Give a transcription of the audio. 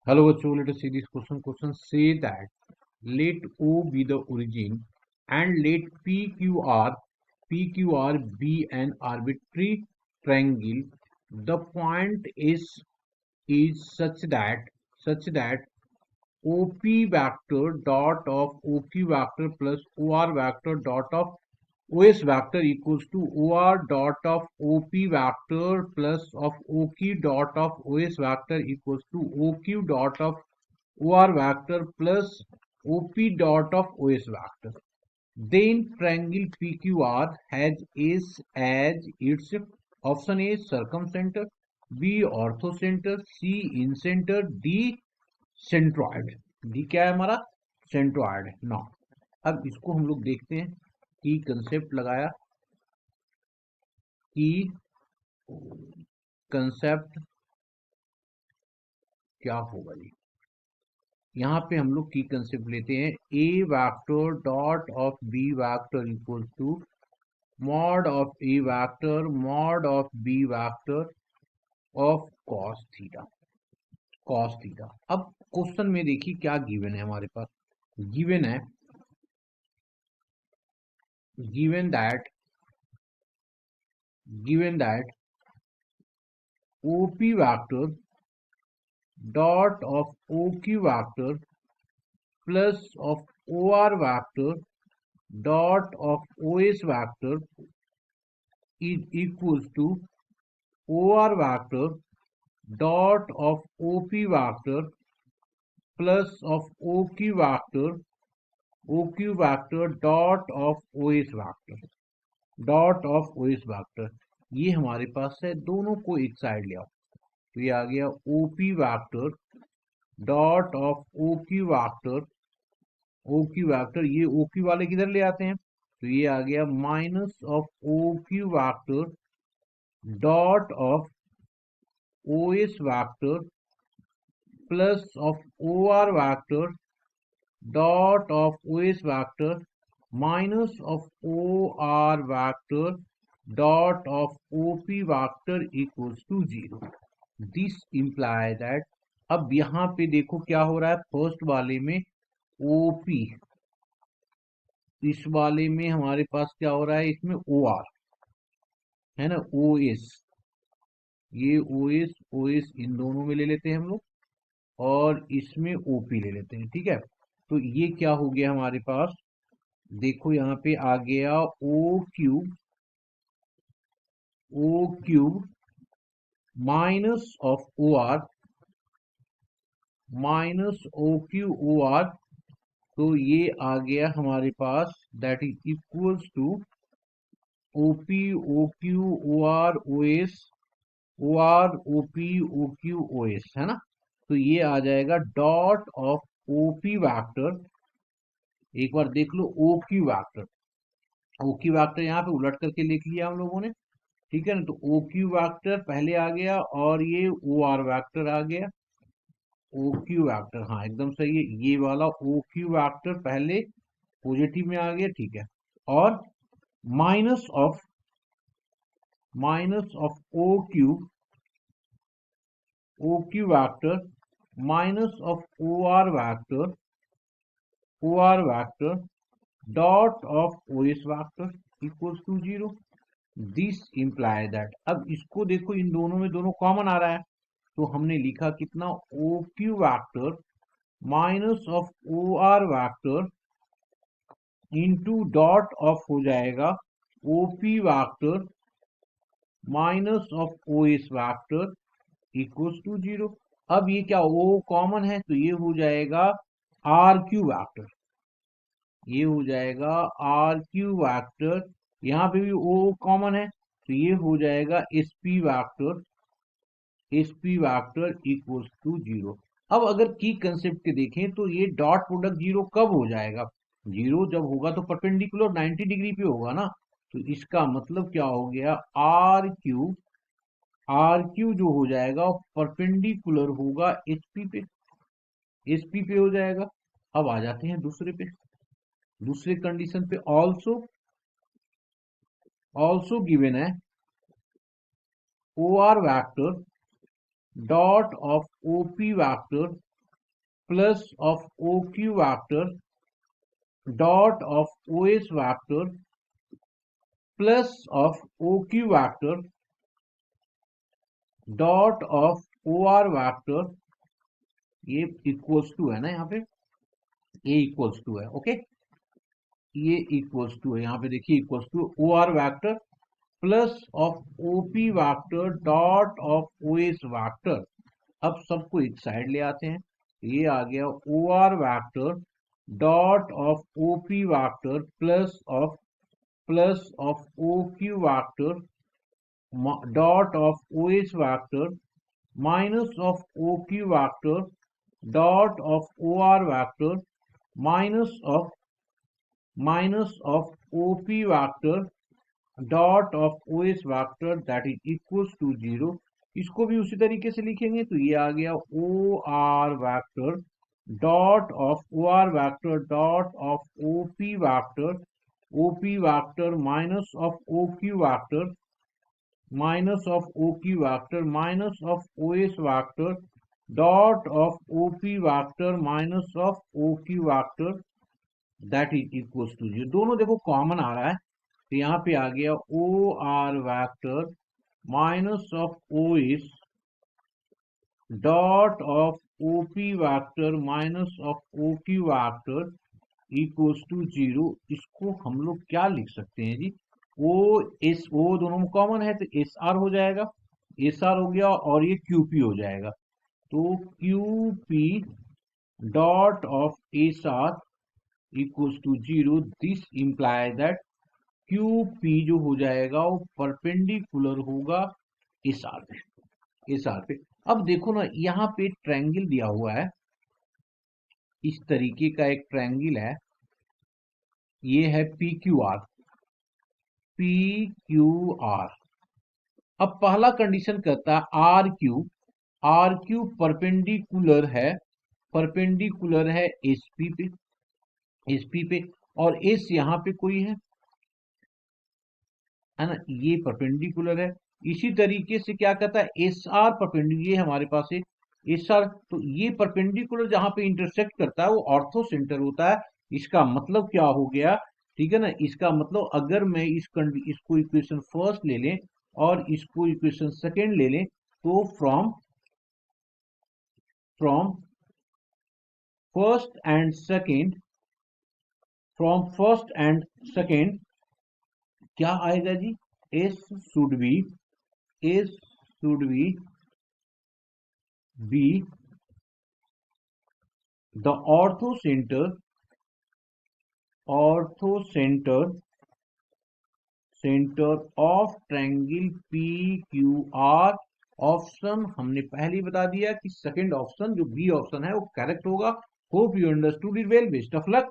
Hello बच्चों, let us see this question. Question say that let O be the origin and let PQR be an arbitrary triangle. The point is such that OP vector dot of OQ vector plus OR vector dot of OS vector equals to OR dot of OP vector plus of OQ dot of OS vector equals to OQ dot of OR vector plus OP dot of OS vector. Then triangle PQR has S as its option A circumcenter, B orthocenter, C incenter, D centroid. D क्या है हमारा? Centroid है ना। अब इसको हम लोग देखते हैं कि कंसेप्ट लगाया कि कंसेप्ट क्या होगा जी। यहाँ पे हम लोग की कंसेप्ट लेते हैं a vector dot of b vector equal to mod of a vector mod of b vector of cos theta. Cos theta. अब क्वेश्चन में देखिए क्या गिवन है हमारे पास। गिवन है given that OP vector dot of OQ vector plus of OR vector dot of OS vector is equals to OR vector dot of OP vector plus of OQ vector dot of OS vector ये हमारे पास है। दोनों को एक side ले आओ तो ये आ गया OP vector dot of OQ vector ये OQ वाले किधर ले आते हैं तो ये आ गया minus of OQ vector dot of OS vector plus of OR vector dot of OS vector minus of OR vector dot of OP vector equals to 0. This imply that अब यहाँ पे देखो क्या हो रहा है। फर्स्ट वाले में OP, इस वाले में हमारे पास क्या हो रहा है, इसमें OR है ना, OS, ये OS इन दोनों में ले लेते हैं हम लोग और इसमें OP ले लेते हैं। ठीक है, तो ये क्या हो गया हमारे पास, देखो यहाँ पे आ गया O cube minus of OR minus OQ OR, तो ये आ गया हमारे पास that is equals to OP OQ OR OS OR OP OQ OS है ना। तो ये आ जाएगा डॉट ऑफ OP वैक्टर, एक बार देख लो OQ वैक्टर, OQ वैक्टर यहाँ पे उलट करके लिख लिया हम लोगों ने। ठीक है ना, तो OQ वैक्टर पहले आ गया और ये OR वैक्टर आ गया। OQ वैक्टर, हाँ एकदम सही है, ये वाला OQ वैक्टर पहले पॉजिटिव में आ गया। ठीक है, और minus of OQ vector minus of OR vector dot of OS vector equals to 0। This imply that, अब इसको देखो इन दोनों में दोनों कॉमन आ रहा है तो हमने लिखा कितना, OQ vector minus of OR vector into dot of हो जाएगा OP vector minus of OS vector equals to 0। अब ये क्या, O कॉमन है तो ये हो जाएगा RQ वैक्टर, ये हो जाएगा RQ वैक्टर, यहाँ पे भी O कॉमन है तो ये हो जाएगा SP वैक्टर इक्वल्स टू 0। अब अगर की कंसेप्ट के देखें तो ये डॉट प्रोडक्ट 0 कब हो जाएगा, 0 जब होगा तो परपेंडिकुलर 90 डिग्री पे होगा ना। तो इसका मतलब क्या हो गया, आर क्यू जो हो जाएगा परपेंडिकुलर होगा एसपी पे हो जाएगा। अब आ जाते हैं दूसरे पे, दूसरे कंडीशन पे ऑल्सो गिवन है OR vector dot of OP vector plus of OQ vector dot of OS vector plus of OQ vector dot of OR vector, ये इक्वल्स टू है ना, यहाँ पे ये इक्वल्स टू है, ओके, ये इक्वल्स टू है, यहाँ पे देखिए equals to OR vector plus of OP vector dot of OS vector। अब सबको एक साइड ले आते हैं, ये आ गया OR vector dot of OP vector plus of OQ vector dot of OS vector minus of OQ vector dot of OR vector minus of OP vector dot of OS vector that is equals to 0। इसको भी उसी तरीके से लिखेंगे, तो ये आ गया OR vector dot of OR vector dot of OP vector minus of OQ vector minus of OQ vector minus of OS vector dot of OP vector minus of OQ vector that is equals to 0। दोनों देखो common आ रहा है, तो यहाँ पे आ गया OR vector minus of OS dot of OP vector minus of OQ vector equals to 0। इसको हम लोग क्या लिख सकते हैं जी, O दोनों में कॉमन है तो SR हो जाएगा, SR हो गया और ये QP हो जाएगा, तो QP dot of SR equals to 0। This imply that QP जो हो जाएगा वो परपेंडिकुलर होगा SR पे। अब देखो ना, यहाँ पे ट्रायंगल दिया हुआ है, इस तरीके का एक ट्रायंगल है, ये है PQR। अब पहला कंडीशन कहता है RQ परपेंडिकुलर है SP पे और S यहाँ पे कोई है ना, ये परपेंडिकुलर है। इसी तरीके से क्या कहता है SR परपेंडिकुलर, ये हमारे पास है SR, तो ये परपेंडिकुलर जहां पे इंटरसेक्ट करता है वो ऑर्थो सेंटर होता है। इसका मतलब क्या हो गया, ठीक है ना, इसका मतलब अगर मैं इसको इक्वेशन फर्स्ट ले लें और इसको इक्वेशन सेकेंड ले लें, तो फ्रॉम फर्स्ट एंड सेकेंड क्या आएगा जी, S should be the ortho center of triangle PQR। Option हमने पहले ही बता दिया कि सेकंड ऑप्शन जो बी ऑप्शन है वो करेक्ट होगा। Hope you understood it well, best of luck.